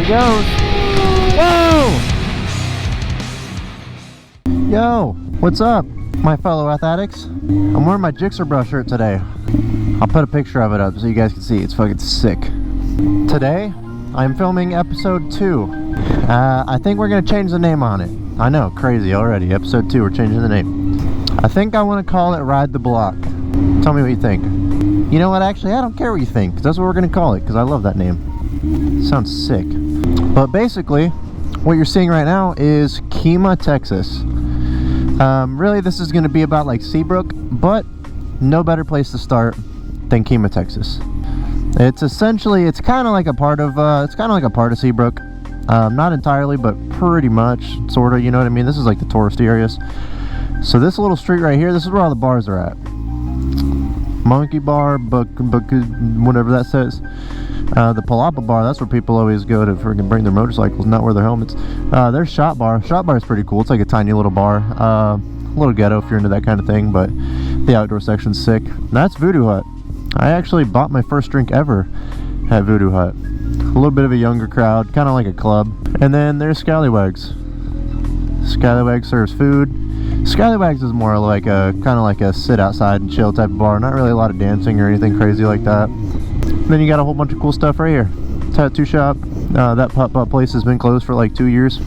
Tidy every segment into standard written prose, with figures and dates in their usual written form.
goes. Whoa! Yo, what's up, my fellow athletics? I'm wearing my Jigsaw Brush shirt today. I'll put a picture of it up so you guys can see. It's fucking sick. Today, I'm filming episode 2. I think we're gonna change the name on it. I know, crazy already. Episode 2, we're changing the name. I think I want to call it Ride the Block. Tell me what you think. You know what, actually, I don't care what you think, because that's what we're gonna call it, because I love that name. Sounds sick. But basically, what you're seeing right now is Kemah, Texas. Really, this is gonna be about like Seabrook, but no better place to start than Kemah, Texas. It's essentially, it's kind of like a part of Seabrook. Not entirely, but pretty much, sort of, you know what I mean? This is like the touristy areas. So this little street right here, this is where all the bars are at. Monkey Bar, whatever that says. The Palapa Bar, that's where people always go to freaking bring their motorcycles, not wear their helmets. There's Shot Bar. Shot Bar is pretty cool. It's like a tiny little bar. A little ghetto if you're into that kind of thing, but the outdoor section's sick. That's Voodoo Hut. I actually bought my first drink ever at Voodoo Hut. A little bit of a younger crowd, kind of like a club. And then there's Scallywags. Scallywags serves food. Scallywags is more like a kind of like a sit outside and chill type of bar. Not really a lot of dancing or anything crazy like that. Then you got a whole bunch of cool stuff right here. Tattoo shop. That pop-up place has been closed for like 2 years.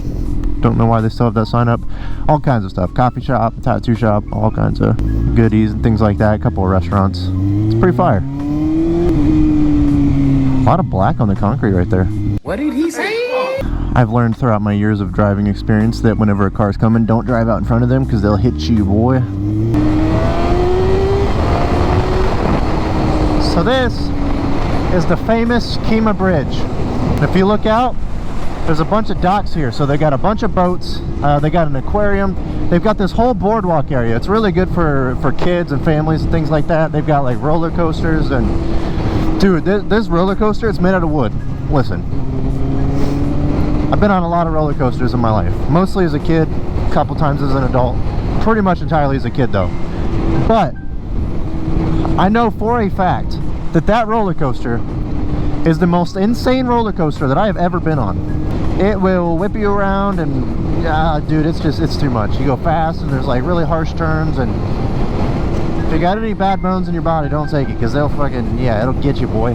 Don't know why they still have that sign up. All kinds of stuff. Coffee shop, tattoo shop, all kinds of goodies and things like that. A couple of restaurants. It's pretty fire. A lot of black on the concrete right there. What did he say? I've learned throughout my years of driving experience that whenever a car's coming, don't drive out in front of them because they'll hit you, boy. So this is the famous Kemah Bridge. If you look out, there's a bunch of docks here. So they got a bunch of boats, they got an aquarium, they've got this whole boardwalk area. It's really good for kids and families and things like that. They've got like roller coasters and dude, this roller coaster, it's made out of wood. Listen, I've been on a lot of roller coasters in my life, mostly as a kid, a couple times as an adult, pretty much entirely as a kid though. But I know for a fact that roller coaster is the most insane roller coaster that I have ever been on. It will whip you around and dude, it's too much. You go fast and there's like really harsh turns, and if you got any bad bones in your body, don't take it, because they'll fucking, yeah, it'll get you, boy.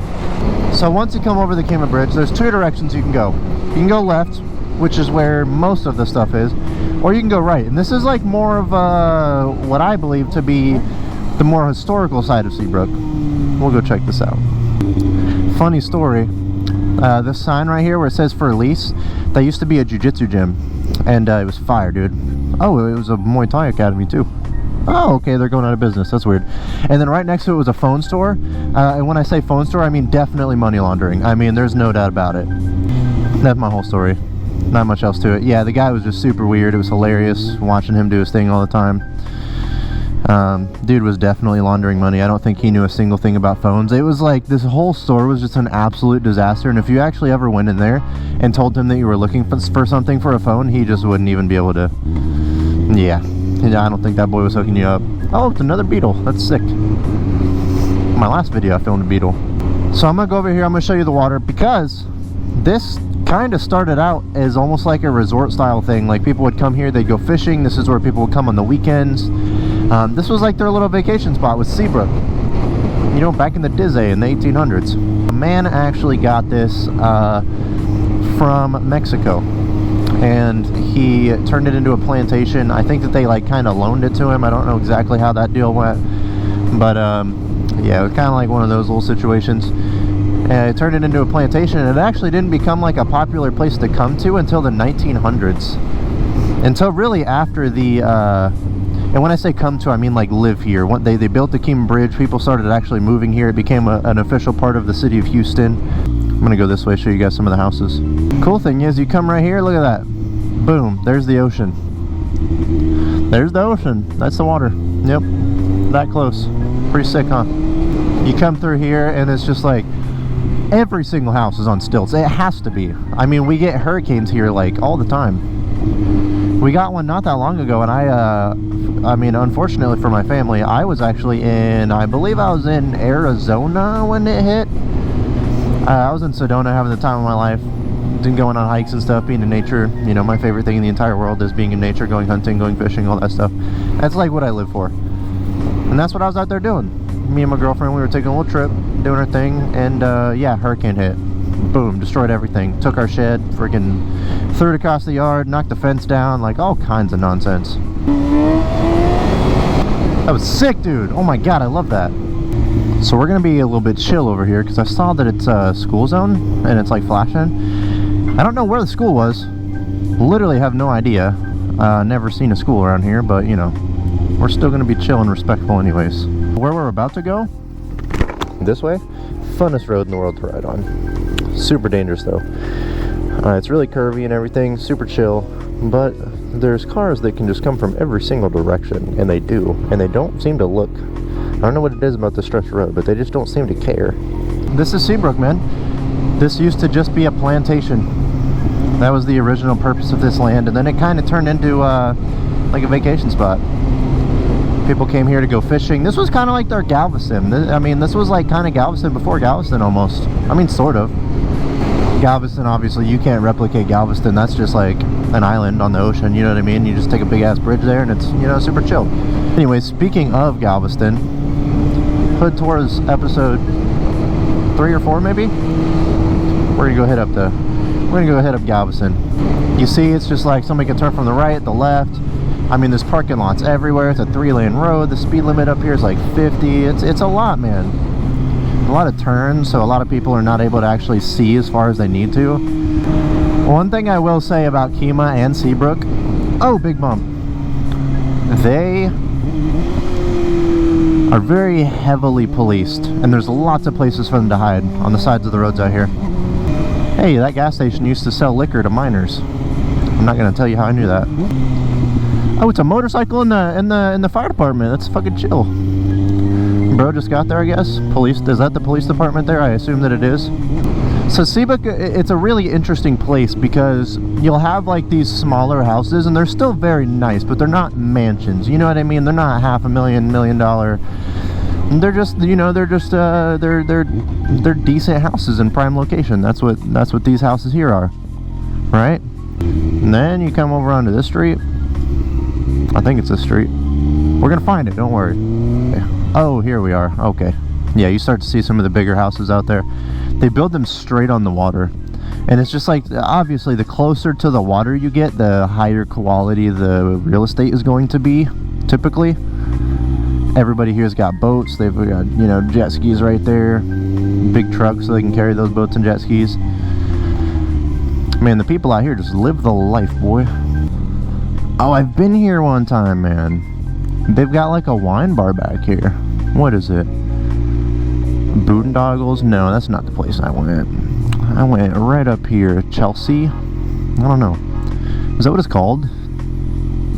So once you come over the Kemah Bridge, there's 2 directions you can go. You can go left, which is where most of the stuff is, or you can go right. And this is like more of what I believe to be the more historical side of Seabrook. We'll go check this out. Funny story, this sign right here where it says for lease, that used to be a jiu-jitsu gym, and it was fire, dude. Oh, it was a Muay Thai academy too. Oh, okay, they're going out of business. That's weird. And then right next to it was a phone store. And when I say phone store, I mean definitely money laundering. I mean, there's no doubt about it. That's my whole story. Not much else to it. Yeah, the guy was just super weird. It was hilarious watching him do his thing all the time. Dude was definitely laundering money. I don't think he knew a single thing about phones. It was like this whole store was just an absolute disaster. And if you actually ever went in there and told him that you were looking for something for a phone, he just wouldn't even be able to. Yeah. I don't think that boy was hooking you up. Oh, it's another beetle. That's sick. My last video I filmed a beetle. So I'm gonna go over here, I'm gonna show you the water, because this kind of started out as almost like a resort style thing. Like people would come here, they'd go fishing. This is where people would come on the weekends. This was like their little vacation spot with Seabrook. You know, back in the Dizzy in the 1800s. A man actually got this from Mexico, and he turned it into a plantation. I think that they like kind of loaned it to him. I don't know exactly how that deal went, but yeah, it was kind of like one of those little situations. And it turned it into a plantation, and it actually didn't become like a popular place to come to until the 1900s. Until really after the and when I say come to, I mean like live here. When they built the Kemah Bridge, people started actually moving here. It became an official part of the city of Houston. I'm gonna go this way, show you guys some of the houses. Cool thing is, you come right here, look at that. Boom, there's the ocean. There's the ocean. That's the water. Yep, that close. Pretty sick, huh? You come through here and it's just like every single house is on stilts. It has to be. I mean, we get hurricanes here like all the time. We got one not that long ago, and I mean, unfortunately for my family, I was actually I believe I was in Arizona when it hit. I was in Sedona having the time of my life. going on hikes and stuff, being in nature. You know, my favorite thing in the entire world is being in nature, going hunting, going fishing, all that stuff. That's like what I live for. And that's what I was out there doing. Me and my girlfriend, we were taking a little trip, doing our thing, and yeah, hurricane hit. Boom, destroyed everything. Took our shed, freaking threw it across the yard, knocked the fence down, like all kinds of nonsense. That was sick, dude. Oh my god, I love that. So we're gonna be a little bit chill over here because I saw that it's a school zone and it's like flashing. I don't know where the school was. Literally have no idea. Never seen a school around here, but you know, we're still gonna be chill and respectful anyways. Where we're about to go, this way, funnest road in the world to ride on. Super dangerous though. It's really curvy and everything, super chill, but there's cars that can just come from every single direction, and they do, and they don't seem to look. I don't know what it is about this stretch of road, but they just don't seem to care. This is Seabrook, man. This used to just be a plantation. That was the original purpose of this land, and then it kind of turned into like a vacation spot. People came here to go fishing. This was kind of like their Galveston. I mean, this was like kind of Galveston before Galveston almost. I mean, sort of. Galveston, obviously, you can't replicate Galveston. That's just like an island on the ocean, you know what I mean? You just take a big ass bridge there and it's, you know, super chill. Anyway, speaking of Galveston, Hood Tours episode 3 or 4 maybe? We're gonna go hit up Galveston. You see, it's just like somebody can turn from the right, the left. I mean, there's parking lots everywhere. It's a 3-lane road. The speed limit up here is like 50. It's a lot, man. A lot of turns, so a lot of people are not able to actually see as far as they need to. One thing I will say about Kemah and Seabrook, oh, big bump. They are very heavily policed, and there's lots of places for them to hide on the sides of the roads out here. Hey, that gas station used to sell liquor to minors. I'm not gonna tell you how I knew that. Oh, it's a motorcycle in the fire department. That's fucking chill. Bro just got there, I guess. Police, is that the police department there? I assume that it is. So Seabrook, it's a really interesting place because you'll have like these smaller houses and they're still very nice, but they're not mansions. You know what I mean? They're not $500,000, $1 million. They're just, you know, they're decent houses in prime location. That's what these houses here are, right? And then you come over onto this street. I think it's this street. We're gonna find it, don't worry. Oh, here we are. Okay. Yeah, you start to see some of the bigger houses out there. They build them straight on the water. And it's just like, obviously, the closer to the water you get, the higher quality the real estate is going to be, typically. Everybody here's got boats. They've got, you know, jet skis right there. Big trucks so they can carry those boats and jet skis. Man, the people out here just live the life, boy. Oh, I've been here one time, man. They've got like a wine bar back here. What is it? Boondoggles? No, that's not the place I went. I went right up here. Chelsea? I don't know. Is that what it's called?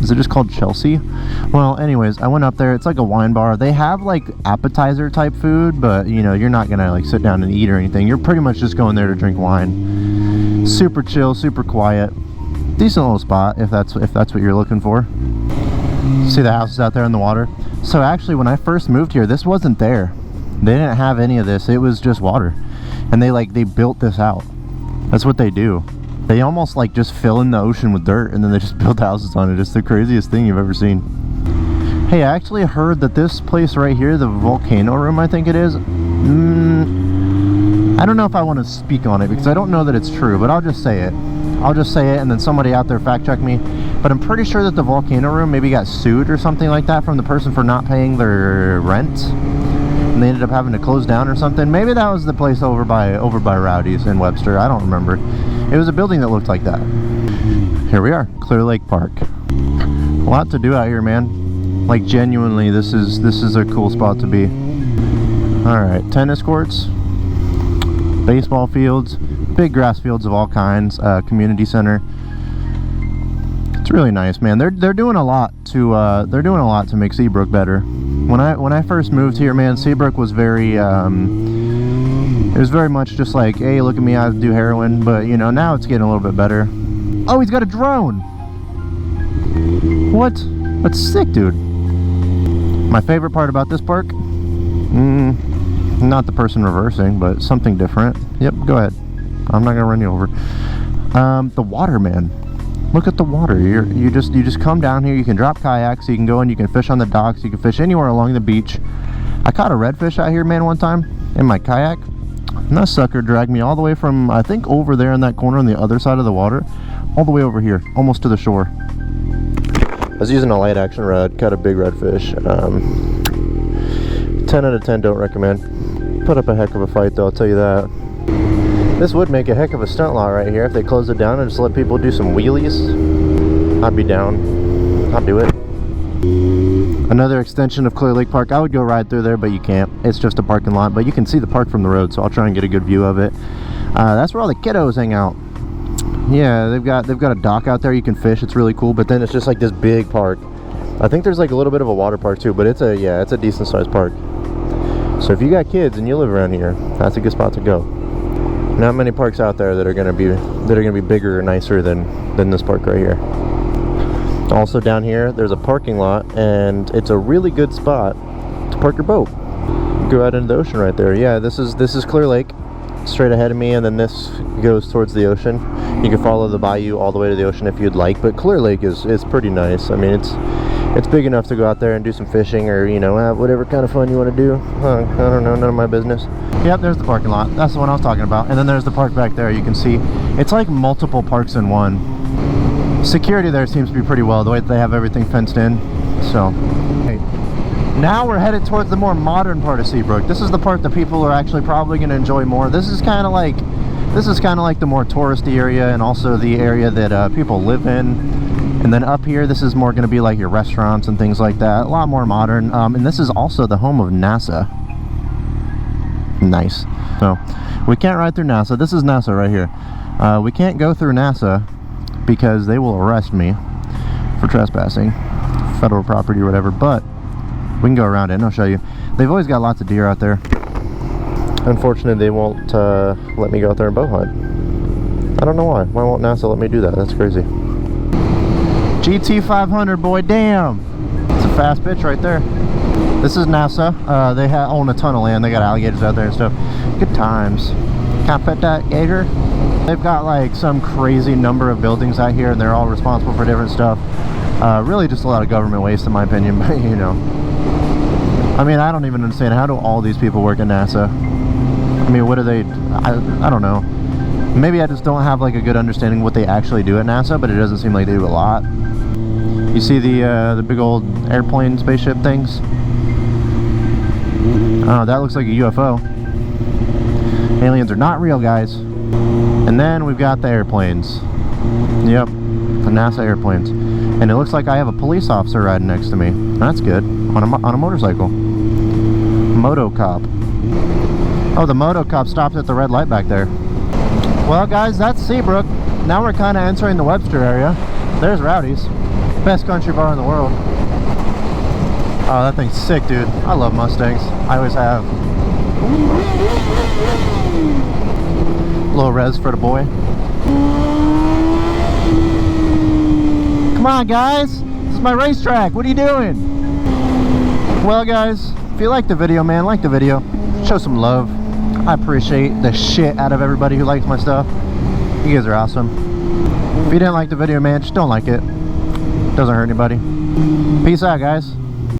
Is it just called Chelsea? Well, anyways, I went up there. It's like a wine bar. They have like appetizer type food, but you know, you're not gonna like sit down and eat or anything. You're pretty much just going there to drink wine. Super chill, super quiet. Decent little spot if that's what you're looking for. See the houses out there in the water? So actually, when I first moved here, this wasn't there. They didn't have any of this. It was just water. And they built this out. That's what they do. They almost like just fill in the ocean with dirt and then they just build houses on it. It's the craziest thing you've ever seen. Hey, I actually heard that this place right here, the volcano room, I think it is. I don't know if I want to speak on it because I don't know that it's true, but I'll just say it. I'll just say it and then somebody out there fact check me. But I'm pretty sure that the volcano room maybe got sued or something like that from the person for not paying their rent. And they ended up having to close down or something. Maybe that was the place over by Rowdy's in Webster. I don't remember. It was a building that looked like that. Here we are, Clear Lake Park. A lot to do out here, man. Like genuinely, this is a cool spot to be. All right, tennis courts, baseball fields, big grass fields of all kinds, community center. It's really nice, man. They're doing a lot to make Seabrook better. When I first moved here, man, Seabrook was very it was very much just like, hey, look at me, I do heroin. But you know, now it's getting a little bit better. Oh, he's got a drone. What? That's sick, dude. My favorite part about this park, not the person reversing, but something different. Yep, go ahead. I'm not gonna run you over. The water, man. Look at the water. You just come down here. You can drop kayaks. You can go and you can fish on the docks. You can fish anywhere along the beach. I caught a redfish out here, man, one time in my kayak. And that sucker dragged me all the way from, I think, over there in that corner on the other side of the water, all the way over here, almost to the shore. I was using a light action rod, caught a big redfish. 10 out of 10 don't recommend. Put up a heck of a fight though, I'll tell you that. This would make a heck of a stunt lot right here if they closed it down and just let people do some wheelies. I'd be down. I'd do it. Another extension of Clear Lake Park. I would go ride through there, but you can't. It's just a parking lot, but you can see the park from the road, so I'll try and get a good view of it. That's where all the kiddos hang out. Yeah, they've got a dock out there you can fish. It's really cool, but then it's just like this big park. I think there's like a little bit of a water park too, but it's a decent sized park. So if you got kids and you live around here, that's a good spot to go. Not many parks out there that are gonna be bigger or nicer than this park right here. Also down here, there's a parking lot, and it's a really good spot to park your boat. Go out into the ocean right there. Yeah, this is Clear Lake, straight ahead of me, and then this goes towards the ocean. You can follow the bayou all the way to the ocean if you'd like, but Clear Lake is pretty nice. I mean, it's big enough to go out there and do some fishing, or you know, have whatever kind of fun you want to do. I don't know, none of my business. Yep, there's the parking lot. That's the one I was talking about. And then there's the park back there. You can see it's like multiple parks in one. Security there seems to be pretty well, the way that they have everything fenced in. So hey, now we're headed towards the more modern part of Seabrook. This is the part that people are actually probably going to enjoy more. This is kind of like the more touristy area, and also the area that people live in. And then up here, this is more going to be like your restaurants and things like that. A lot more modern. And this is also the home of NASA. Nice. So we can't ride through NASA. This is NASA right here. We can't go through NASA because they will arrest me for trespassing, federal property or whatever, but we can go around it and I'll show you. They've always got lots of deer out there. Unfortunately, they won't let me go out there and bow hunt. I don't know why. Why won't NASA let me do that? That's crazy. GT 500, boy, damn. It's a fast pitch right there. This is NASA. They own a ton of land. They got alligators out there and stuff. Good times. Can't pet that gator. They've got like some crazy number of buildings out here, and they're all responsible for different stuff. Really just a lot of government waste in my opinion, but you know. I mean, I don't even understand, how do all these people work at NASA? I mean, what do they, I don't know. Maybe I just don't have like a good understanding of what they actually do at NASA, but it doesn't seem like they do a lot. You see the big old airplane spaceship things? Oh, that looks like a UFO. Aliens are not real, guys. And then we've got the airplanes. Yep, the NASA airplanes. And it looks like I have a police officer riding next to me. That's good. On a motorcycle. Moto cop. Oh, the moto cop stopped at the red light back there. Well, guys, that's Seabrook. Now we're kind of entering the Webster area. There's Rowdy's. Best country bar in the world. Oh, that thing's sick, dude. I love Mustangs. I always have. Little res for the boy. Come on, guys. This is my racetrack. What are you doing? Well, guys, if you like the video, man, like the video. Show some love. I appreciate the shit out of everybody who likes my stuff. You guys are awesome. If you didn't like the video, man, just don't like it. Doesn't hurt anybody. Peace out, guys.